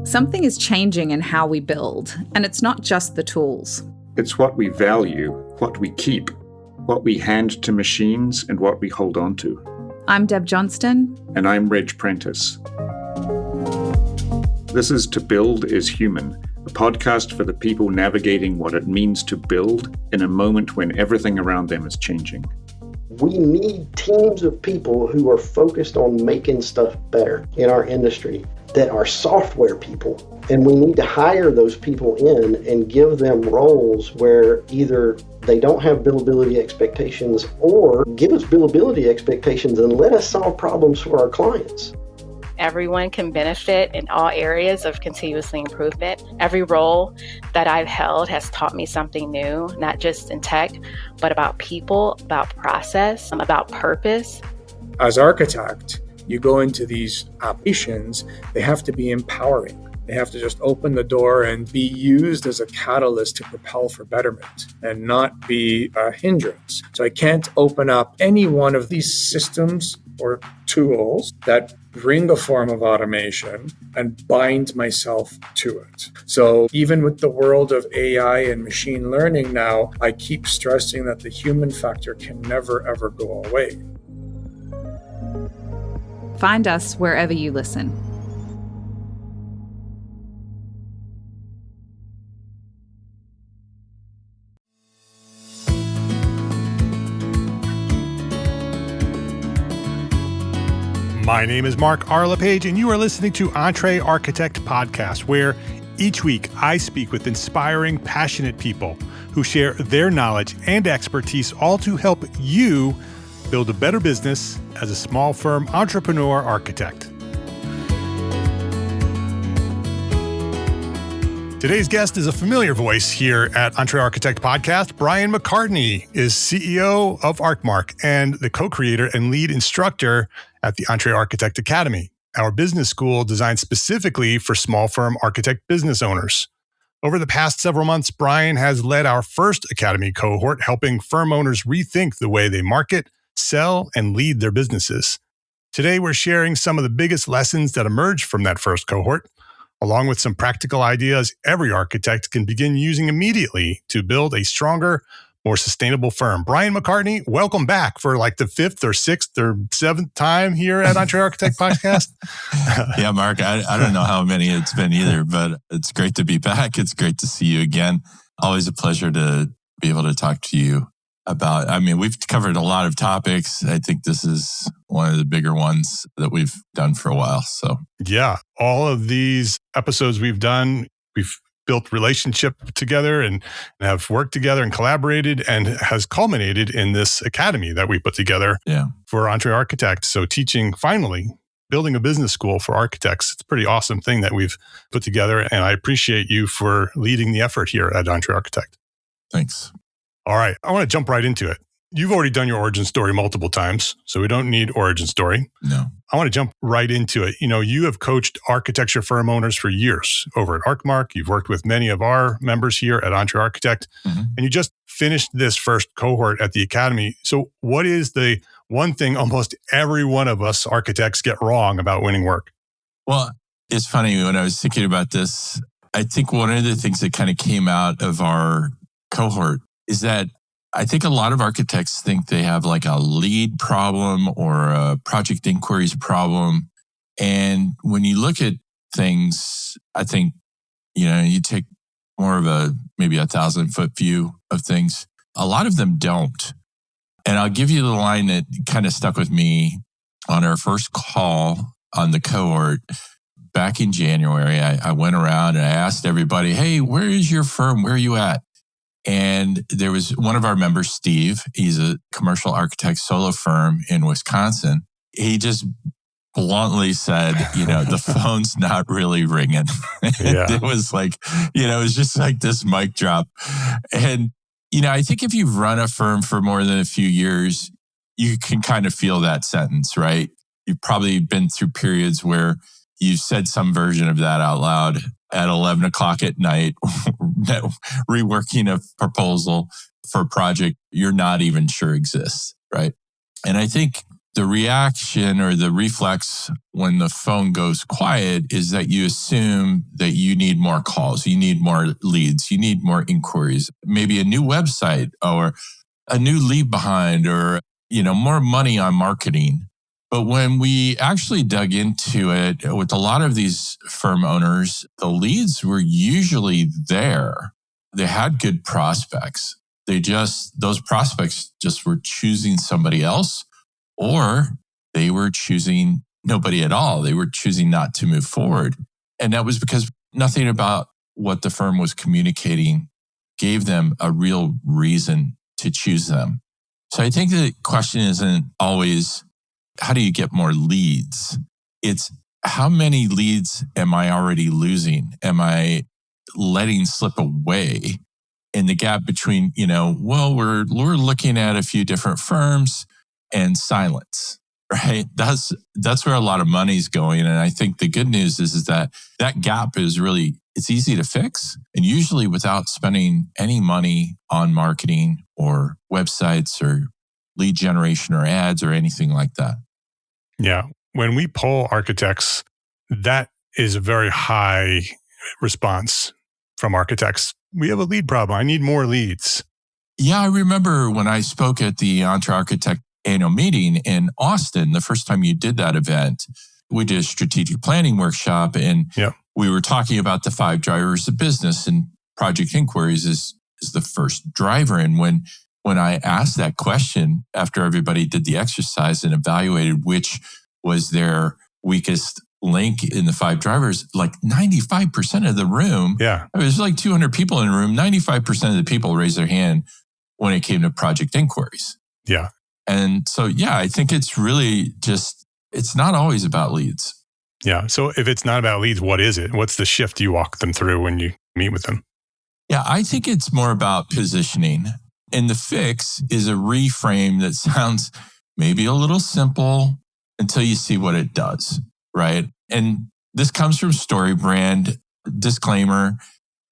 Something is changing in how we build, and it's not just the tools. It's what we value, what we keep, what we hand to machines, and what we hold on to. I'm Deb Johnston. And I'm Reg Prentice. This is To Build is Human, a podcast for the people navigating what it means to build in a moment when everything around them is changing. We need teams of people who are focused on making stuff better in our industry that are software people. And we need to hire those people in and give them roles where either they don't have billability expectations or give us billability expectations and let us solve problems for our clients. Everyone can benefit in all areas of continuously improvement. Every role that I've held has taught me something new, not just in tech, but about people, about process, about purpose. As architect, you go into these applications, they have to be empowering. They have to just open the door and be used as a catalyst to propel for betterment and not be a hindrance. So I can't open up any one of these systems or tools that bring a form of automation and bind myself to it. So even with the world of AI and machine learning now, I keep stressing that the human factor can never, ever go away. Find us wherever you listen. My name is Mark Arlepage, and you are listening to Entre Architect Podcast, where each week I speak with inspiring, passionate people who share their knowledge and expertise, all to help you build a better business as a small firm entrepreneur architect. Today's guest is a familiar voice here at Entre Architect Podcast. Bryon McCartney is CEO of ArcMark and the co-creator and lead instructor at the Entre Architect Academy, our business school designed specifically for small firm architect business owners. Over the past several months, Bryon has led our first Academy cohort, helping firm owners rethink the way they market, sell, and lead their businesses. Today, we're sharing some of the biggest lessons that emerged from that first cohort, along with some practical ideas every architect can begin using immediately to build a stronger, more sustainable firm. Bryon McCartney, welcome back for like the fifth or sixth or seventh time here at Entre Architect Podcast. Yeah, Mark, I don't know how many it's been either, but it's great to be back. It's great to see you again. Always a pleasure to be able to talk to you about, we've covered a lot of topics. I think this is one of the bigger ones that we've done for a while. So yeah, all of these episodes we've done, we've built relationship together and have worked together and collaborated, and has culminated in this academy that we put together for Entre Architect. So teaching, finally, building a business school for architects. It's a pretty awesome thing that we've put together. And I appreciate you for leading the effort here at Entre Architect. Thanks. All right. I want to jump right into it. You've already done your origin story multiple times, so we don't need origin story. No. I want to jump right into it. You have coached architecture firm owners for years over at ArcMark. You've worked with many of our members here at Entre Architect, and you just finished this first cohort at the Academy. So what is the one thing almost every one of us architects get wrong about winning work? Well, it's funny, when I was thinking about this, I think one of the things that kind of came out of our cohort is that I think a lot of architects think they have like a lead problem or a project inquiries problem. And when you look at things, I think, you take more of maybe 1,000-foot view of things. A lot of them don't. And I'll give you the line that kind of stuck with me on our first call on the cohort back in January. I went around and I asked everybody, hey, where is your firm? Where are you at? And there was one of our members, Steve. He's a commercial architect solo firm in Wisconsin. He just bluntly said, the phone's not really ringing. It was like, it was just like this mic drop. And, I think if you've run a firm for more than a few years, you can kind of feel that sentence, right? You've probably been through periods where you've said some version of that out loud at 11 o'clock at night, reworking a proposal for a project you're not even sure exists, right? And I think the reaction or the reflex when the phone goes quiet is that you assume that you need more calls, you need more leads, you need more inquiries, maybe a new website or a new leave behind or, more money on marketing. But when we actually dug into it with a lot of these firm owners, the leads were usually there. They had good prospects. Those prospects just were choosing somebody else, or they were choosing nobody at all. They were choosing not to move forward. And that was because nothing about what the firm was communicating gave them a real reason to choose them. So I think the question isn't always, how do you get more leads? It's how many leads am I already losing? Am I letting slip away in the gap between, we're looking at a few different firms and silence, right? That's where a lot of money's going. And I think the good news is that gap is it's easy to fix, and usually without spending any money on marketing or websites or lead generation or ads or anything like that. Yeah. When we poll architects, that is a very high response from architects. We have a lead problem. I need more leads. Yeah, I remember when I spoke at the Entre Architect annual meeting in Austin, the first time you did that event, we did a strategic planning workshop, and we were talking about the 5 drivers of business, and project inquiries is the first driver. And when I asked that question after everybody did the exercise and evaluated which was their weakest link in the 5 drivers, like 95% of the room, there's like 200 people in the room, 95% of the people raised their hand when it came to project inquiries. Yeah. And so, I think it's really it's not always about leads. Yeah. So if it's not about leads, what is it? What's the shift you walk them through when you meet with them? Yeah, I think it's more about positioning. And the fix is a reframe that sounds maybe a little simple until you see what it does, right? And this comes from StoryBrand. Disclaimer,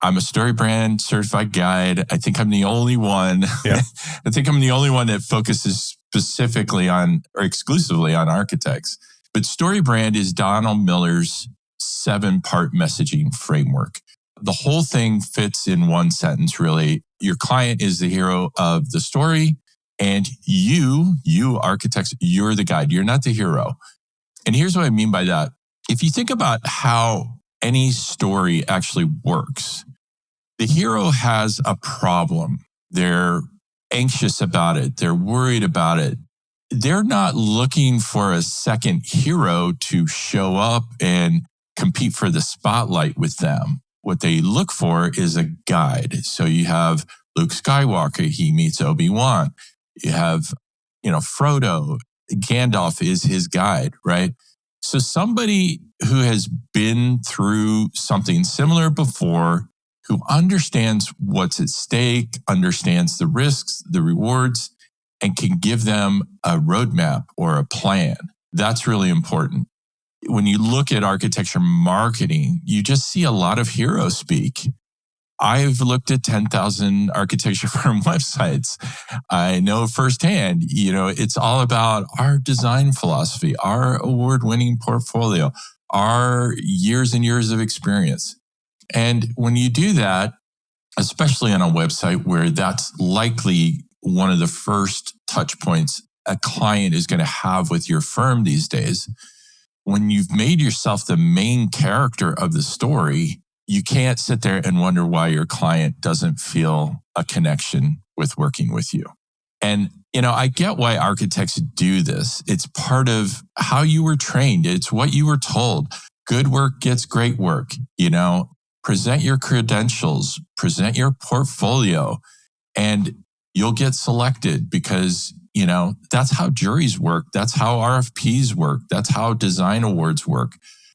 I'm a StoryBrand certified guide. I think I'm the only one. Yeah. I think I'm the only one that focuses specifically on or exclusively on architects. But StoryBrand is Donald Miller's 7-part messaging framework. The whole thing fits in one sentence, really. Your client is the hero of the story, and you architects, you're the guide. You're not the hero. And here's what I mean by that. If you think about how any story actually works, the hero has a problem. They're anxious about it. They're worried about it. They're not looking for a second hero to show up and compete for the spotlight with them. What they look for is a guide. So you have Luke Skywalker, he meets Obi-Wan. You have, Frodo, Gandalf is his guide, right? So somebody who has been through something similar before, who understands what's at stake, understands the risks, the rewards, and can give them a roadmap or a plan. That's really important. When you look at architecture marketing, you just see a lot of hero speak. I've looked at 10,000 architecture firm websites. I know firsthand, it's all about our design philosophy, our award-winning portfolio, our years and years of experience. And when you do that, especially on a website where that's likely one of the first touch points a client is going to have with your firm these days, when you've made yourself the main character of the story, you can't sit there and wonder why your client doesn't feel a connection with working with you. And, I get why architects do this. It's part of how you were trained. It's what you were told. Good work gets great work. Present your credentials, present your portfolio, and you'll get selected because, that's how juries work. That's how RFPs work. That's how design awards work.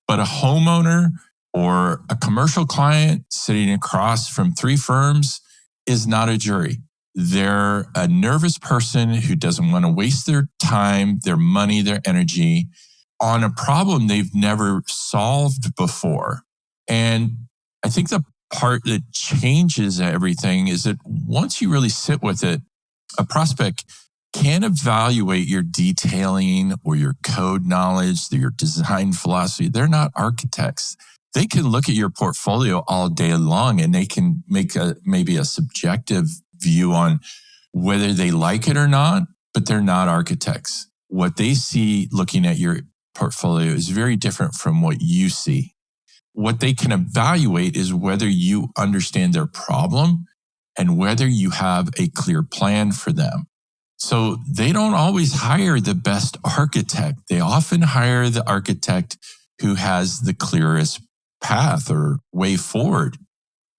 But a homeowner or a commercial client sitting across from 3 firms is not a jury. They're a nervous person who doesn't want to waste their time, their money, their energy on a problem they've never solved before. And I think the part that changes everything is that once you really sit with it, a prospect can't evaluate your detailing or your code knowledge, your design philosophy. They're not architects. They can look at your portfolio all day long and they can make maybe a subjective view on whether they like it or not, but they're not architects. What they see looking at your portfolio is very different from what you see. What they can evaluate is whether you understand their problem and whether you have a clear plan for them. So they don't always hire the best architect. They often hire the architect who has the clearest path or way forward.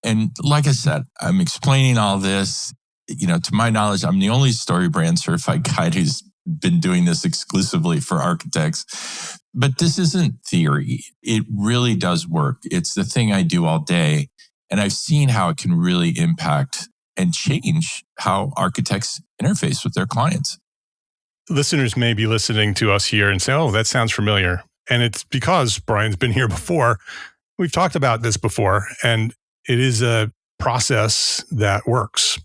And like I said, I'm explaining all this, to my knowledge, I'm the only StoryBrand certified guide who's been doing this exclusively for architects. But this isn't theory. It really does work. It's the thing I do all day. And I've seen how it can really impact and change how architects interface with their clients. Listeners may be listening to us here and say, oh, that sounds familiar. And it's because Bryan's been here before. We've talked about this before, and it is a process that works.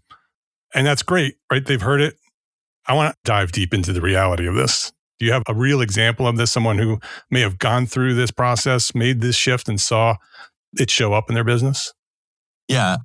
And that's great, right? They've heard it. I want to dive deep into the reality of this. Do you have a real example of this? Someone who may have gone through this process, made this shift, and saw it show up in their business? Yeah.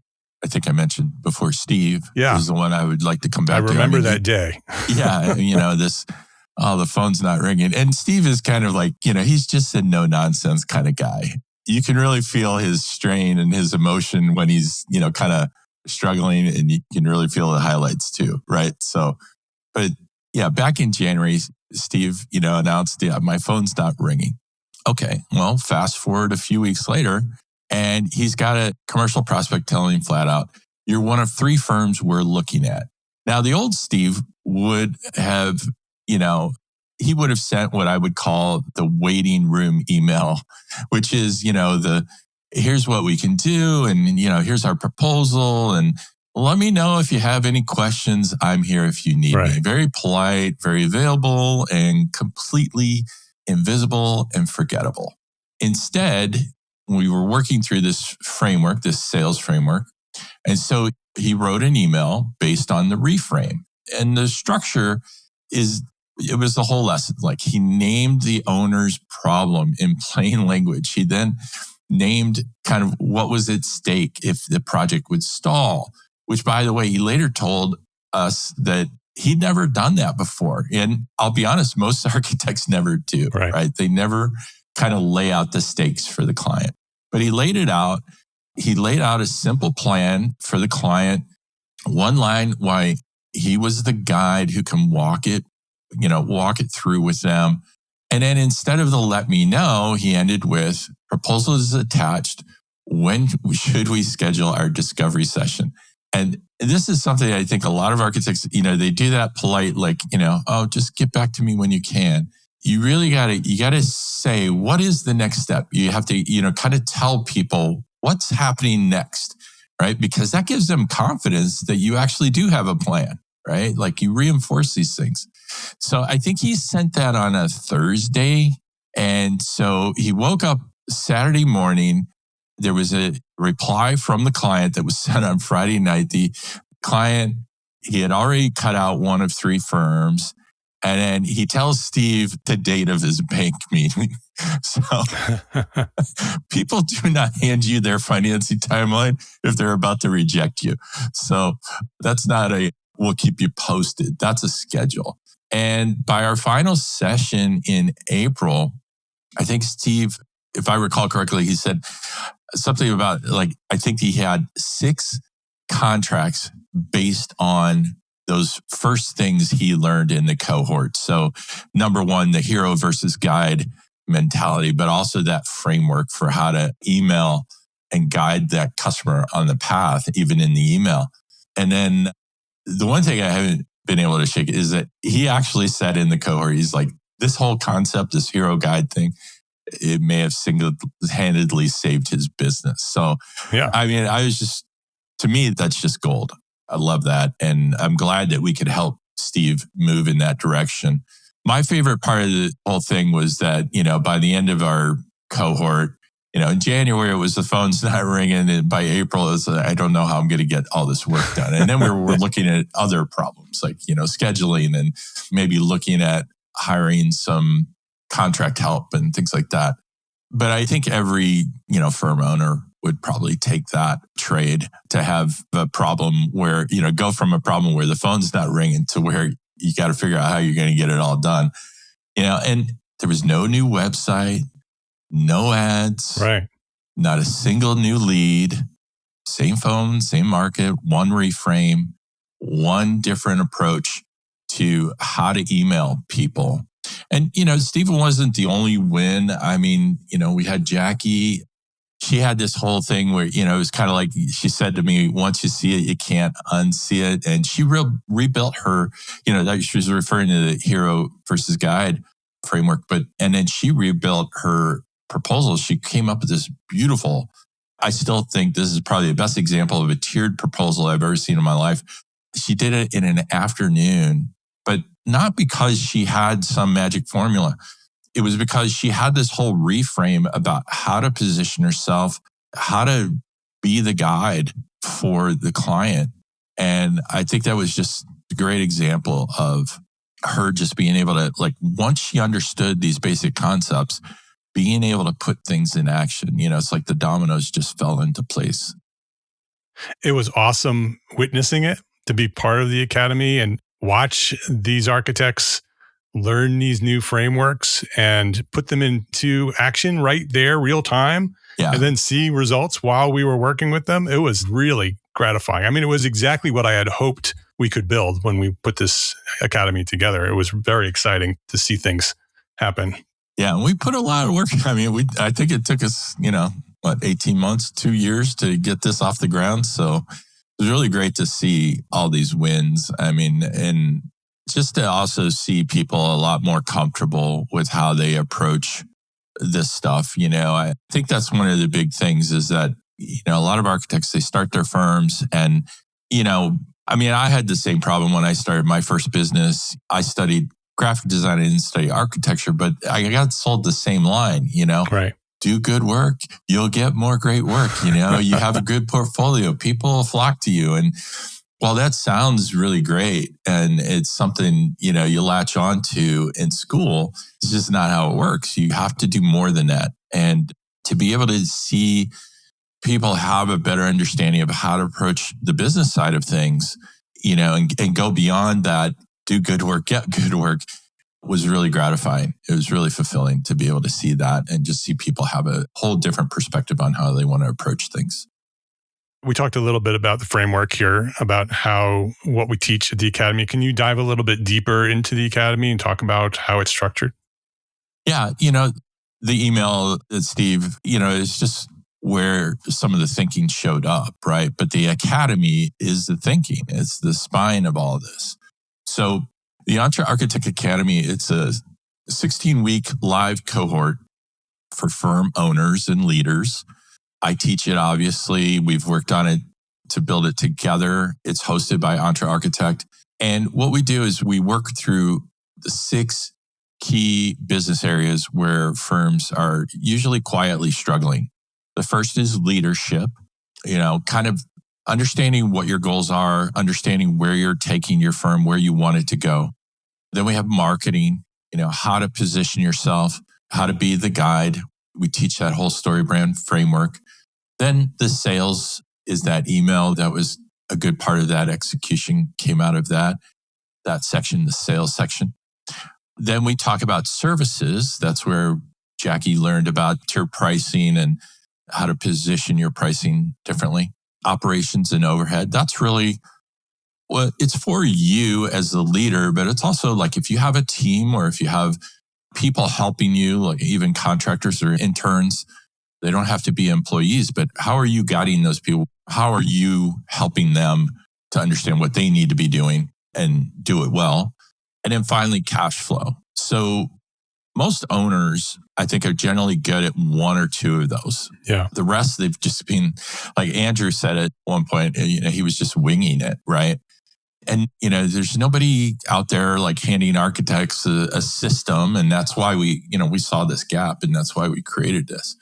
I think I mentioned before Steve is the one I would like to come back to. I remember that day. Yeah. The phone's not ringing. And Steve is kind of like, he's just a no nonsense kind of guy. You can really feel his strain and his emotion when he's, kind of struggling, and you can really feel the highlights too. Right. So, but yeah, back in January, Steve, announced, my phone's not ringing. Okay. Well, fast forward a few weeks later, and he's got a commercial prospect telling him flat out, you're one of 3 firms we're looking at. Now, the old Steve would have, he would have sent what I would call the waiting room email, which is, here's what we can do. And, here's our proposal. And let me know if you have any questions. I'm here if you need me. Very polite, very available, and completely invisible and forgettable. Instead, we were working through this framework, this sales framework. And so he wrote an email based on the reframe. And the structure it was the whole lesson. Like, he named the owner's problem in plain language. He then named kind of what was at stake if the project would stall, which, by the way, he later told us that he'd never done that before. And I'll be honest, most architects never do, right? They never kind of lay out the stakes for the client. But he laid it out. He laid out a simple plan for the client, one line why he was the guide who can walk it through with them. And then instead of the let me know, he ended with proposal is attached. When should we schedule our discovery session? And this is something I think a lot of architects, they do that polite, like, just get back to me when you can. You really got to say, what is the next step? You have to, kind of tell people what's happening next, right? Because that gives them confidence that you actually do have a plan, right? Like, you reinforce these things. So I think he sent that on a Thursday. And so he woke up Saturday morning. There was a reply from the client that was sent on Friday night. The client, he had already cut out one of 3 firms. And then he tells Steve the date of his bank meeting. So people do not hand you their financing timeline if they're about to reject you. So that's not we'll keep you posted. That's a schedule. And by our final session in April, I think Steve, if I recall correctly, he said something about, I think he had 6 contracts based on those first things he learned in the cohort. So number 1, the hero versus guide mentality, but also that framework for how to email and guide that customer on the path, even in the email. And then the one thing I haven't been able to shake is that he actually said in the cohort, he's like, this whole concept, this hero guide thing, it may have single-handedly saved his business. So, yeah, I mean, to me, that's just gold. I love that. And I'm glad that we could help Steve move in that direction. My favorite part of the whole thing was that, by the end of our cohort, In January, it was the phone's not ringing. And by April, it was, I don't know how I'm going to get all this work done. And then we're looking at other problems like, scheduling and maybe looking at hiring some contract help and things like that. But I think every, firm owner would probably take that trade to have a problem where, go from a problem where the phone's not ringing to where you got to figure out how you're going to get it all done. And there was no new website, no ads, right? Not a single new lead, same phone, same market, one reframe, one different approach to how to email people. And, Stephen wasn't the only win. I mean, we had Jackie. She had this whole thing where, it was kind of like she said to me, once you see it, you can't unsee it. And she rebuilt her, that she was referring to the hero versus guide framework. And then she rebuilt her proposal. She came up with this beautiful, I still think this is probably the best example of a tiered proposal I've ever seen in my life. She did it in an afternoon, but not because she had some magic formula. It was because she had this whole reframe about how to position herself, how to be the guide for the client. And I think that was just a great example of her just being able to, once she understood these basic concepts, being able to put things in action. It's like the dominoes just fell into place. It was awesome witnessing it, to be part of the academy and watch these architects learn these new frameworks and put them into action right there, real time, and then see results while we were working with them. It was really gratifying. I mean, it was exactly what I had hoped we could build when we put this academy together. It was very exciting to see things happen. Yeah, and we put a lot of work. I mean, I think it took us, 18 months, 2 years to get this off the ground. So it was really great to see all these wins. I mean, and just to also see people a lot more comfortable with how they approach this stuff. I think that's one of the big things is that, a lot of architects, they start their firms and, I had the same problem when I started my first business. I studied graphic design. I didn't study architecture, but I got sold the same line, Right. Do good work, you'll get more great work. You have a good portfolio, people will flock to you. And while that sounds really great and it's something, you latch on to in school, it's just not how it works. You have to do more than that. And to be able to see people have a better understanding of how to approach the business side of things, and go beyond that, do good work, get good work, was really gratifying. It was really fulfilling to be able to see that and just see people have a whole different perspective on how they want to approach things. We talked a little bit about the framework here, about what we teach at the Academy. Can you dive a little bit deeper into the Academy and talk about how it's structured? Yeah, the email that Steve, is just where some of the thinking showed up, right? But the Academy is the thinking. It's the spine of all of this. So the Entre Architect Academy, it's a 16-week live cohort for firm owners and leaders. I teach it, obviously. We've worked on it to build it together. It's hosted by Entre Architect. And what we do is we work through the 6 key business areas where firms are usually quietly struggling. The first is leadership, kind of understanding what your goals are, understanding where you're taking your firm, where you want it to go. Then we have marketing, how to position yourself, how to be the guide. We teach that whole story brand framework. Then the sales is that email. That was a good part of that execution came out of that section, the sales section. Then we talk about services. That's where Jackie learned about tier pricing and how to position your pricing differently. Operations and overhead. That's really it's for you as the leader, but it's also like if you have a team or if you have people helping you, like even contractors or interns, they don't have to be employees, but how are you guiding those people? How are you helping them to understand what they need to be doing and do it well? And then finally, cash flow. So most owners, I think, are generally good at one or two of those. Yeah. The rest, they've just been, like Andrew said at one point, he was just winging it, right? And, there's nobody out there like handing architects a system. And that's why we saw this gap and that's why we created this.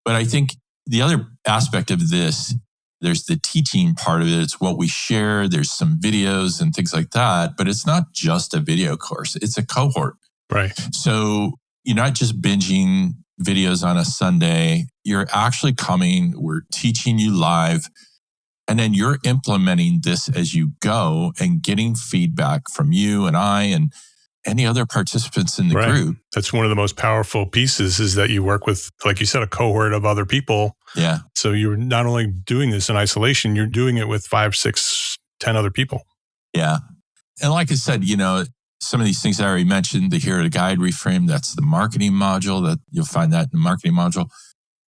But I think the other aspect of this, there's the teaching part of it. It's what we share. There's some videos and things like that. But it's not just a video course. It's a cohort. Right. So you're not just binging videos on a Sunday. You're actually coming. We're teaching you live. And then you're implementing this as you go and getting feedback from you and I and any other participants in the group. That's one of the most powerful pieces, is that you work with, like you said, a cohort of other people. Yeah. So you're not only doing this in isolation, you're doing it with 5, 6, 10 other people. Yeah. And like I said, some of these things I already mentioned, the Hero to Guide reframe, that's the marketing module, that you'll find that in the marketing module.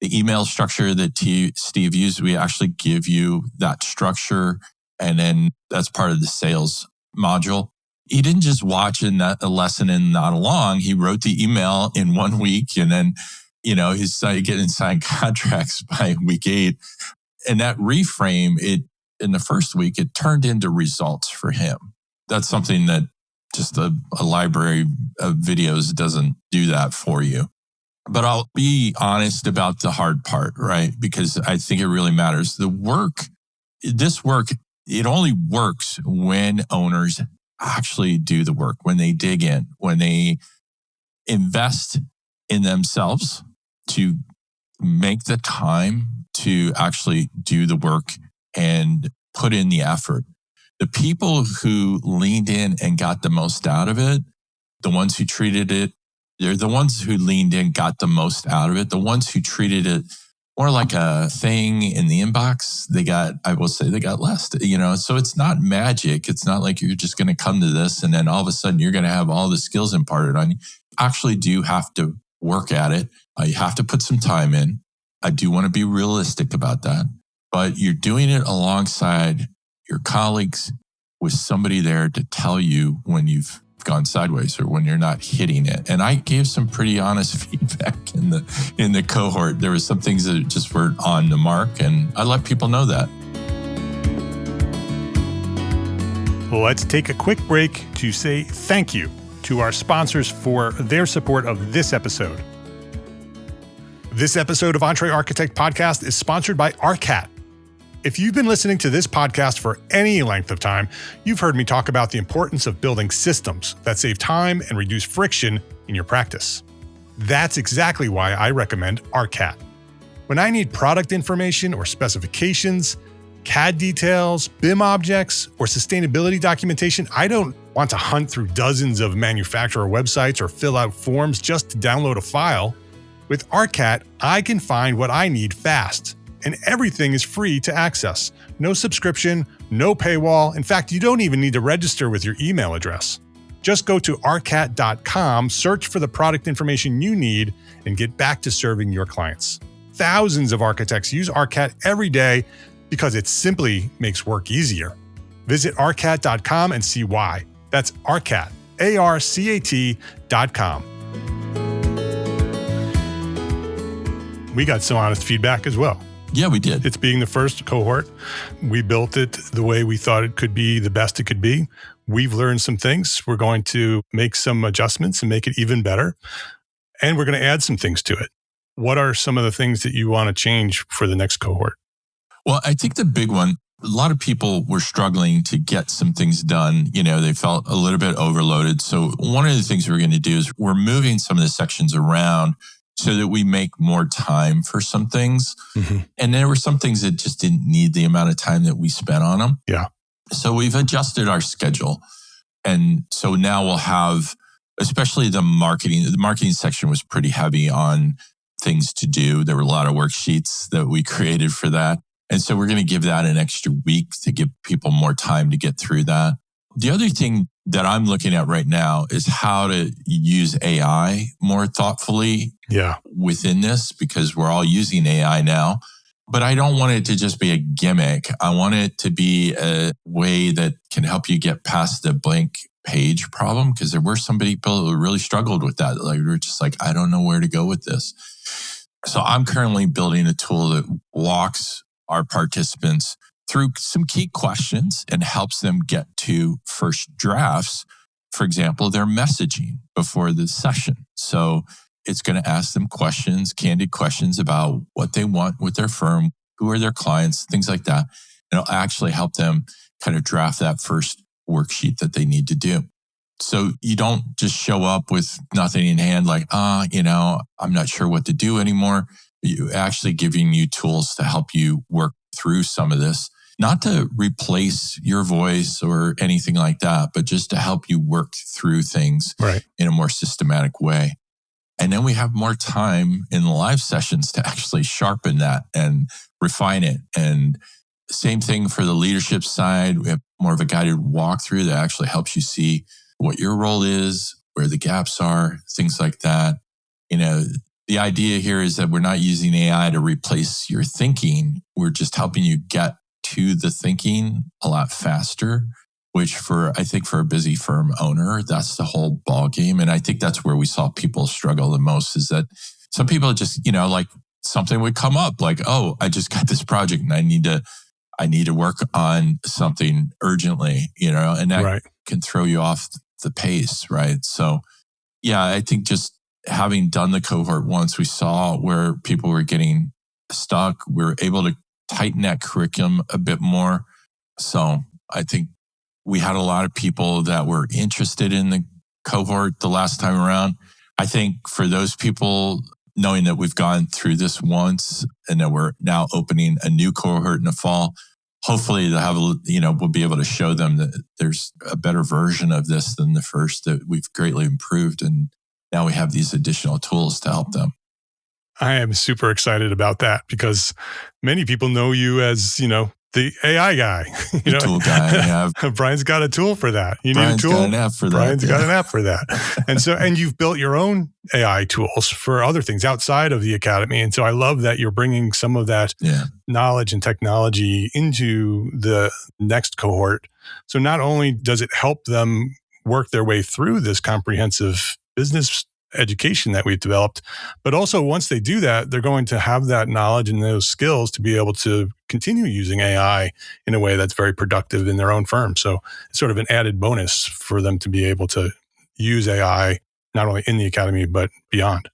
The email structure that Steve used, we actually give you that structure. And then that's part of the sales module. He didn't just watch a lesson and nod along. He wrote the email in 1 week, and then, he's getting signed contracts by week 8. And that reframe, in the first week, it turned into results for him. That's something that just a library of videos doesn't do that for you. But I'll be honest about the hard part, right? Because I think it really matters. This work, it only works when owners actually do the work, when they dig in, when they invest in themselves to make the time to actually do the work and put in the effort. The people who leaned in and got the most out of it, the ones who treated it, they're the ones who leaned in, got the most out of it. The ones who treated it more like a thing in the inbox, they got less, so it's not magic. It's not like you're just going to come to this and then all of a sudden you're going to have all the skills imparted on you. You actually do have to work at it. You have to put some time in. I do want to be realistic about that, but you're doing it alongside your colleagues with somebody there to tell you when you've gone sideways or when you're not hitting it. And I gave some pretty honest feedback in the cohort. There were some things that just weren't on the mark, and I let people know that. Well, let's take a quick break to say thank you to our sponsors for their support of this episode. This episode of Entre Architect Podcast is sponsored by ARCAT. If you've been listening to this podcast for any length of time, you've heard me talk about the importance of building systems that save time and reduce friction in your practice. That's exactly why I recommend ARCAT. When I need product information or specifications, CAD details, BIM objects, or sustainability documentation, I don't want to hunt through dozens of manufacturer websites or fill out forms just to download a file. With ARCAT, I can find what I need fast. And everything is free to access. No subscription, no paywall. In fact, you don't even need to register with your email address. Just go to arcat.com, search for the product information you need, and get back to serving your clients. Thousands of architects use ARCAT every day because it simply makes work easier. Visit arcat.com and see why. That's ARCAT, ARCAT.com. We got some honest feedback as well. Yeah, we did. It's being the first cohort. We built it the way we thought it could be, the best it could be. We've learned some things. We're going to make some adjustments and make it even better. And we're going to add some things to it. What are some of the things that you want to change for the next cohort? Well, I think the big one, a lot of people were struggling to get some things done. They felt a little bit overloaded. So one of the things we're going to do is we're moving some of the sections around so that we make more time for some things. Mm-hmm. And there were some things that just didn't need the amount of time that we spent on them. Yeah. So we've adjusted our schedule. And so now we'll have, especially the marketing section was pretty heavy on things to do. There were a lot of worksheets that we created for that. And so we're going to give that an extra week to give people more time to get through that. The other thing that I'm looking at right now is how to use AI more thoughtfully within this, because we're all using AI now. But I don't want it to just be a gimmick. I want it to be a way that can help you get past the blank page problem, because there were some people who really struggled with that. Like, we were just like, I don't know where to go with this. So I'm currently building a tool that walks our participants through some key questions and helps them get to first drafts. For example, their messaging before the session. So it's going to ask them questions, candid questions about what they want with their firm, who are their clients, things like that. And it'll actually help them kind of draft that first worksheet that they need to do. So you don't just show up with nothing in hand like, I'm not sure what to do anymore. You actually giving you tools to help you work through some of this, not to replace your voice or anything like that, but just to help you work through things in a more systematic way. And then we have more time in the live sessions to actually sharpen that and refine it. And same thing for the leadership side. We have more of a guided walkthrough that actually helps you see what your role is, where the gaps are, things like that. The idea here is that we're not using AI to replace your thinking. We're just helping you get to the thinking a lot faster, which I think for a busy firm owner, that's the whole ball game. And I think that's where we saw people struggle the most, is that some people just, like something would come up like, oh, I just got this project and I need to work on something urgently, and that can throw you off the pace, right? So yeah, I think just having done the cohort once, we saw where people were getting stuck. We were able to tighten that curriculum a bit more. So I think we had a lot of people that were interested in the cohort the last time around. I think for those people, knowing that we've gone through this once and that we're now opening a new cohort in the fall, hopefully they'll have, we'll be able to show them that there's a better version of this than the first, that we've greatly improved. And now we have these additional tools to help them. I am super excited about that because many people know you as, the AI guy. The tool guy. Yeah. Brian's got a tool for that. You Brian's need a tool. Got an app for that. Brian's got an app for that. And you've built your own AI tools for other things outside of the academy. And so I love that you're bringing some of that knowledge and technology into the next cohort. So not only does it help them work their way through this comprehensive business education that we've developed, but also once they do that, they're going to have that knowledge and those skills to be able to continue using AI in a way that's very productive in their own firm. So it's sort of an added bonus for them to be able to use AI, not only in the academy, but beyond.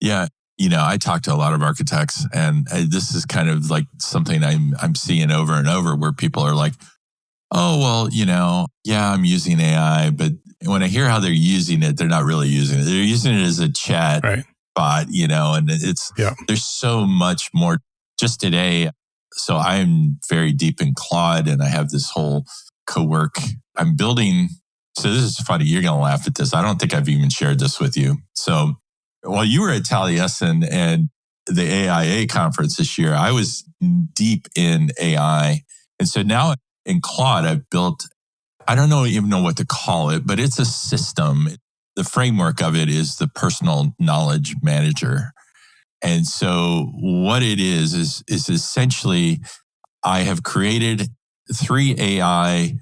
Yeah. I talk to a lot of architects, and this is kind of like something I'm seeing over and over, where people are like, oh, well, I'm using AI, but when I hear how they're using it, they're not really using it. They're using it as a chat bot, and there's so much more. Just today, so I'm very deep in Claude, and I have this whole co-work I'm building. So this is funny. You're going to laugh at this. I don't think I've even shared this with you. So while you were at Taliesin and the AIA conference this year, I was deep in AI. And so now in Claude, I've built, I don't even know what to call it, but it's a system. The framework of it is the personal knowledge manager. And so what it is essentially, I have created 3 AI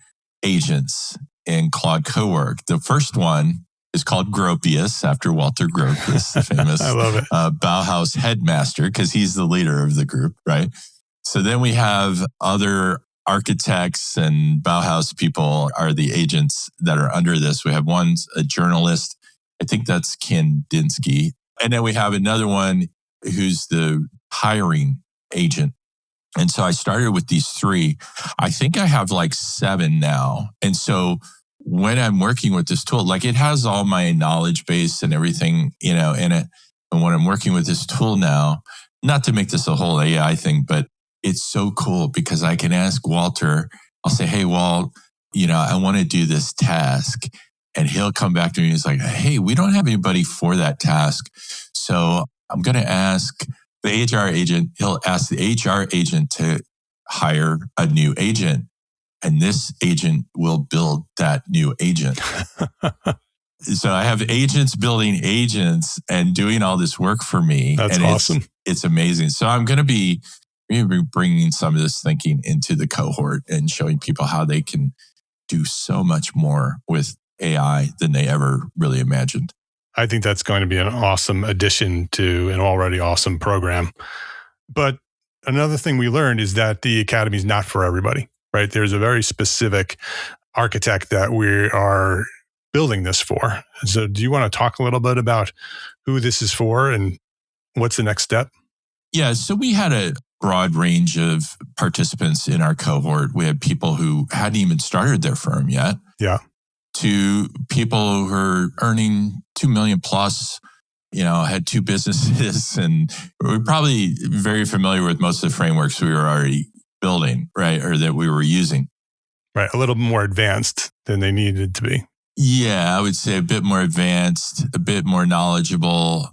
agents in Claude Cowork. The first one is called Gropius, after Walter Gropius, the famous I love it. Bauhaus headmaster, because he's the leader of the group, right? So then we have other architects and Bauhaus people are the agents that are under this. We have one's a journalist. I think that's Kandinsky. And then we have another one who's the hiring agent. And so I started with these 3. I think I have like 7 now. And so when I'm working with this tool, like it has all my knowledge base and everything, in it. And when I'm working with this tool now, not to make this a whole AI thing, but it's so cool because I can ask Walter, I'll say, hey, Walt, I want to do this task. And he'll come back to me and he's like, hey, we don't have anybody for that task. So I'm going to ask the HR agent, he'll ask the HR agent to hire a new agent. And this agent will build that new agent. So I have agents building agents and doing all this work for me. That's awesome. It's amazing. So I'm going to be bringing some of this thinking into the cohort and showing people how they can do so much more with AI than they ever really imagined. I think that's going to be an awesome addition to an already awesome program. But another thing we learned is that the academy is not for everybody, right? There's a very specific architect that we are building this for. So do you want to talk a little bit about who this is for and what's the next step? Yeah, so we had a broad range of participants in our cohort. We had people who hadn't even started their firm yet. Yeah. To people who are earning 2 million plus, had 2 businesses, and we're probably very familiar with most of the frameworks we were already building, right? Or that we were using. Right. A little more advanced than they needed to be. Yeah, I would say a bit more advanced, a bit more knowledgeable.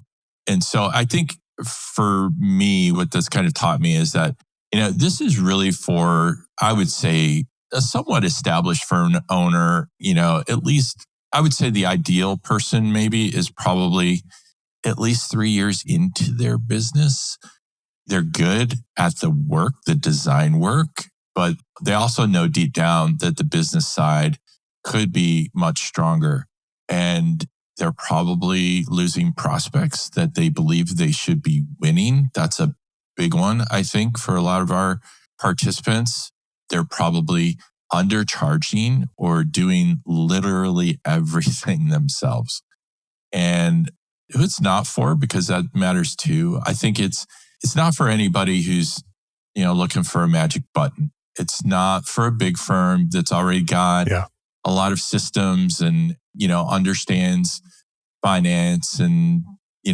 And so I think for me, what this kind of taught me is that, this is really for, I would say, a somewhat established firm owner. At least I would say the ideal person maybe is probably at least 3 years into their business. They're good at the work, the design work, but they also know deep down that the business side could be much stronger. And they're probably losing prospects that they believe they should be winning. That's a big one, I think, for a lot of our participants. They're probably undercharging or doing literally everything themselves. And who it's not for, because that matters too. I think it's not for anybody who's, looking for a magic button. It's not for a big firm that's already got a lot of systems and, understands finance and,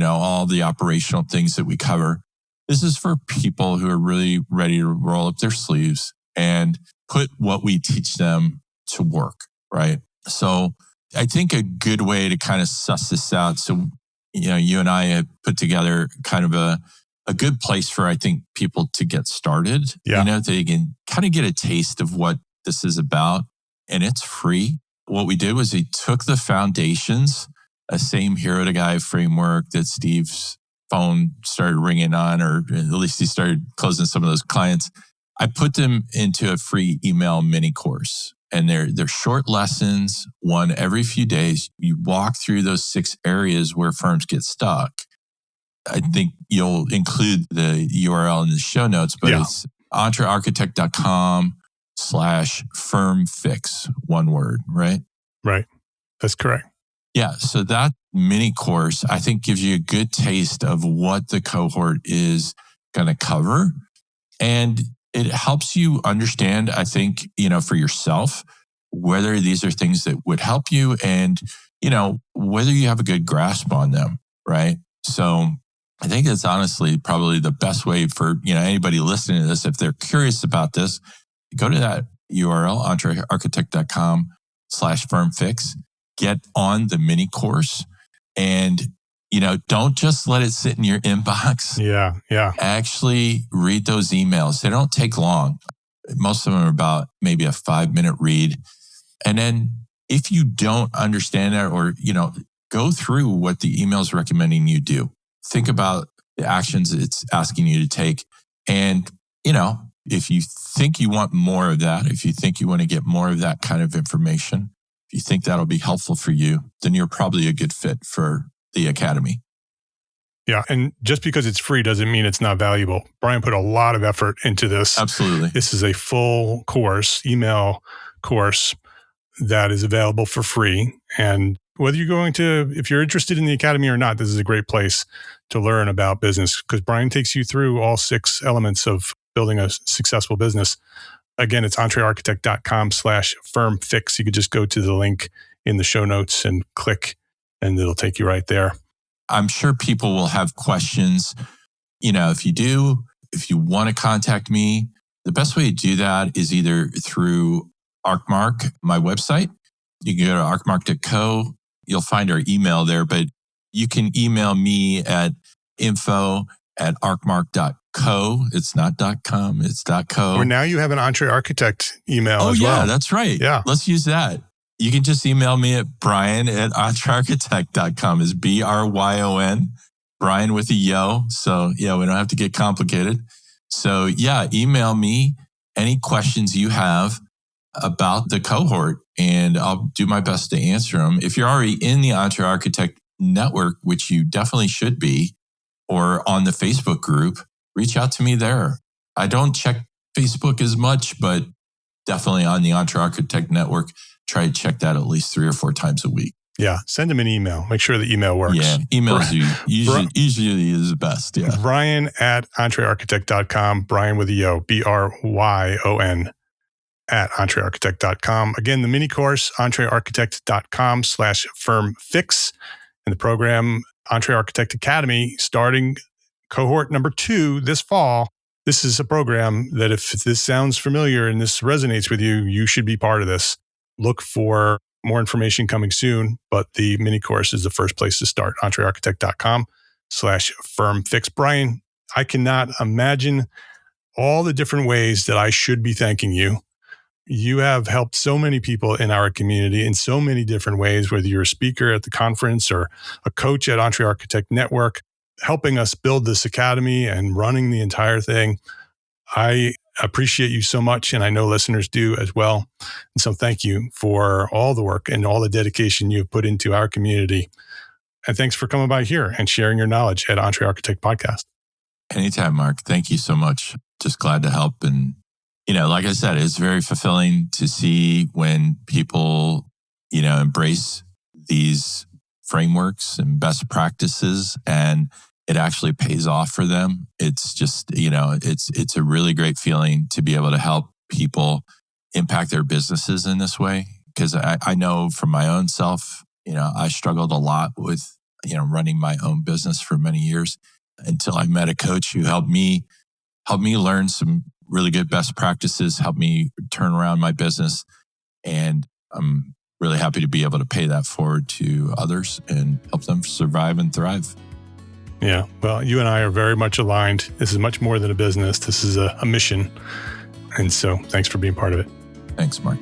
all the operational things that we cover. This is for people who are really ready to roll up their sleeves and put what we teach them to work, right? So I think a good way to kind of suss this out. So, you and I have put together kind of a good place for, I think, people to get started. Yeah. They can kind of get a taste of what this is about, and it's free. What we did was we took the foundations, a same hero to guy framework that Steve's phone started ringing on, or at least he started closing some of those clients. I put them into a free email mini course, and they're short lessons, one every few days. You walk through those 6 areas where firms get stuck. I think you'll include the URL in the show notes, but it's entrearchitect.com/firmfix, one word, right? Right. That's correct. Yeah. So that mini course, I think, gives you a good taste of what the cohort is going to cover. And it helps you understand, I think, for yourself, whether these are things that would help you and, whether you have a good grasp on them, right? So I think it's honestly probably the best way for, anybody listening to this, if they're curious about this, go to that URL, entrearchitect.com/firmfix, get on the mini course, and, don't just let it sit in your inbox. Yeah. Actually read those emails. They don't take long. Most of them are about maybe a 5-minute read. And then if you don't understand that, or, go through what the email is recommending you do. Think about the actions it's asking you to take. And, if you think you want more of that, if you think you want to get more of that kind of information, if you think that'll be helpful for you, then you're probably a good fit for the Academy. Yeah. And just because it's free doesn't mean it's not valuable. Bryon put a lot of effort into this. Absolutely. This is a full course, email course that is available for free. And whether if you're interested in the Academy or not, this is a great place to learn about business, because Bryon takes you through all 6 elements of building a successful business. Again, it's entrearchitect.com/firmfix. You could just go to the link in the show notes and click, and it'll take you right there. I'm sure people will have questions. If you want to contact me, the best way to do that is either through ArcMark, my website. You can go to arcmark.co. You'll find our email there, but you can email me at info@arcmark.co. It's not .com, it's .co. Or now you have an EntreArchitect email as well. Oh, yeah, that's right. Yeah. Let's use that. You can just email me at bryon@entrearchitect.com. It's BRYON, Bryon with a yo. So, we don't have to get complicated. So, email me any questions you have about the cohort, and I'll do my best to answer them. If you're already in the EntreArchitect network, which you definitely should be, or on the Facebook group, reach out to me there. I don't check Facebook as much, but definitely on the EntreArchitect network, try to check that at least 3 or 4 times a week. Yeah, send him an email. Make sure the email works. Yeah, emails usually is the best. Yeah. Bryon at entrearchitect.com. Bryon with a O, Bryon at entrearchitect.com. Again, the mini course, entrearchitect.com/firmfix. And the program, Entre Architect Academy, starting cohort number 2 this fall. This is a program that if this sounds familiar and this resonates with you, you should be part of this. Look for more information coming soon, but the mini course is the first place to start, entrearchitect.com/firmfix. Bryon, I cannot imagine all the different ways that I should be thanking you. You have helped so many people in our community in so many different ways, whether you're a speaker at the conference or a coach at Entre Architect Network, helping us build this academy and running the entire thing. I appreciate you so much, and I know listeners do as well. And so thank you for all the work and all the dedication you've put into our community. And thanks for coming by here and sharing your knowledge at Entre Architect Podcast. Anytime, Mark. Thank you so much. Just glad to help. And, like I said, it's very fulfilling to see when people, embrace these frameworks and best practices and it actually pays off for them. It's just, it's a really great feeling to be able to help people impact their businesses in this way. Because I know from my own self, I struggled a lot with, running my own business for many years until I met a coach who helped me learn some really good best practices, helped me turn around my business. And I'm really happy to be able to pay that forward to others and help them survive and thrive. Yeah, well, you and I are very much aligned. This is much more than a business. This is a mission. And so thanks for being part of it. Thanks, Mark.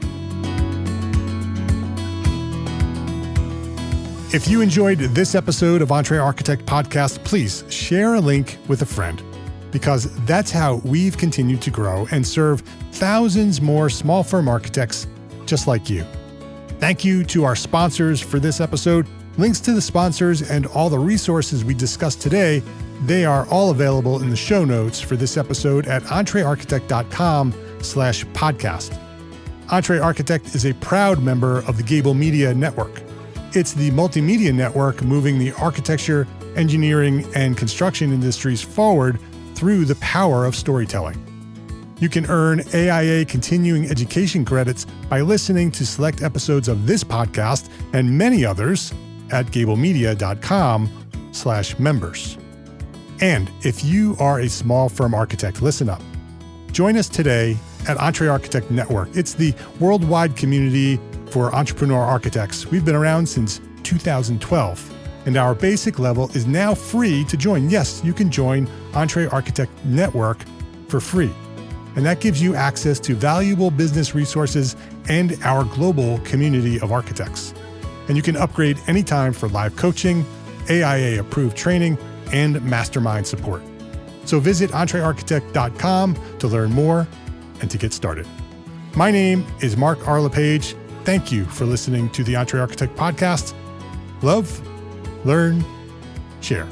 If you enjoyed this episode of Entre Architect Podcast, please share a link with a friend, because that's how we've continued to grow and serve thousands more small firm architects just like you. Thank you to our sponsors for this episode. Links to the sponsors and all the resources we discussed today, they are all available in the show notes for this episode at entrearchitect.com/podcast. Entre Architect is a proud member of the Gable Media Network. It's the multimedia network moving the architecture, engineering, and construction industries forward through the power of storytelling. You can earn AIA continuing education credits by listening to select episodes of this podcast and many others at gablemedia.com/members. And if you are a small firm architect, listen up. Join us today at Entre Architect Network. It's the worldwide community for entrepreneur architects. We've been around since 2012, and our basic level is now free to join. Yes, you can join Entre Architect Network for free. And that gives you access to valuable business resources and our global community of architects. And you can upgrade anytime for live coaching, AIA-approved training, and mastermind support. So visit entrearchitect.com to learn more and to get started. My name is Mark R. LePage. Thank you for listening to the Entre Architect Podcast. Love, learn, share.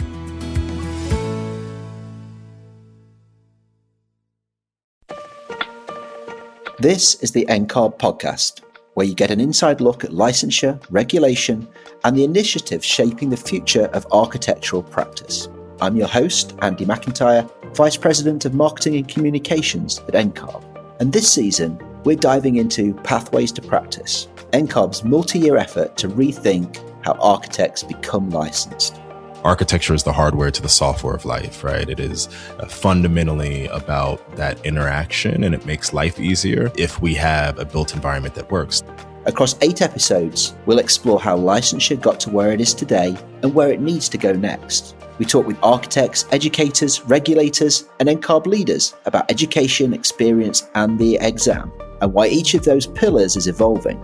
This is the NCARB podcast, where you get an inside look at licensure, regulation, and the initiatives shaping the future of architectural practice. I'm your host, Andy McIntyre, Vice President of Marketing and Communications at NCARB. And this season, we're diving into Pathways to Practice, NCARB's multi-year effort to rethink how architects become licensed. Architecture is the hardware to the software of life, right? It is fundamentally about that interaction, and it makes life easier if we have a built environment that works. Across 8 episodes, we'll explore how licensure got to where it is today and where it needs to go next. We talk with architects, educators, regulators, and NCARB leaders about education, experience, and the exam, and why each of those pillars is evolving.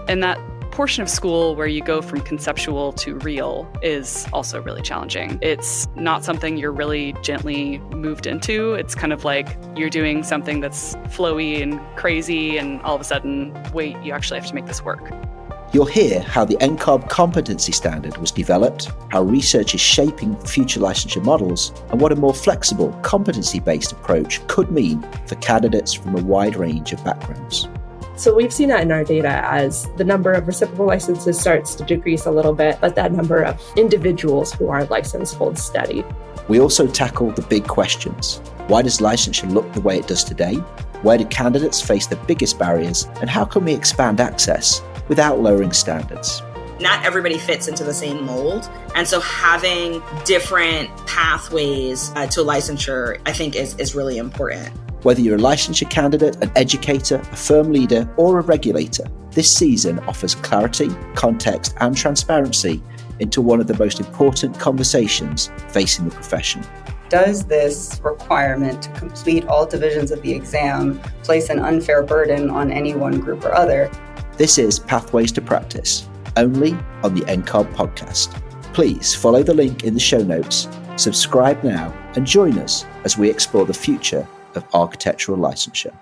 And that portion of school where you go from conceptual to real is also really challenging. It's not something you're really gently moved into. It's kind of like you're doing something that's flowy and crazy, and all of a sudden, wait, you actually have to make this work. You'll hear how the NCARB competency standard was developed, how research is shaping future licensure models, and what a more flexible, competency-based approach could mean for candidates from a wide range of backgrounds. So we've seen that in our data as the number of reciprocal licenses starts to decrease a little bit, but that number of individuals who are licensed holds steady. We also tackle the big questions. Why does licensure look the way it does today? Where do candidates face the biggest barriers? And how can we expand access without lowering standards? Not everybody fits into the same mold. And so having different pathways to licensure, I think is really important. Whether you're a licensure candidate, an educator, a firm leader, or a regulator, this season offers clarity, context, and transparency into one of the most important conversations facing the profession. Does this requirement to complete all divisions of the exam place an unfair burden on any one group or other? This is Pathways to Practice, only on the NCARB podcast. Please follow the link in the show notes, subscribe now, and join us as we explore the future of architectural licensure.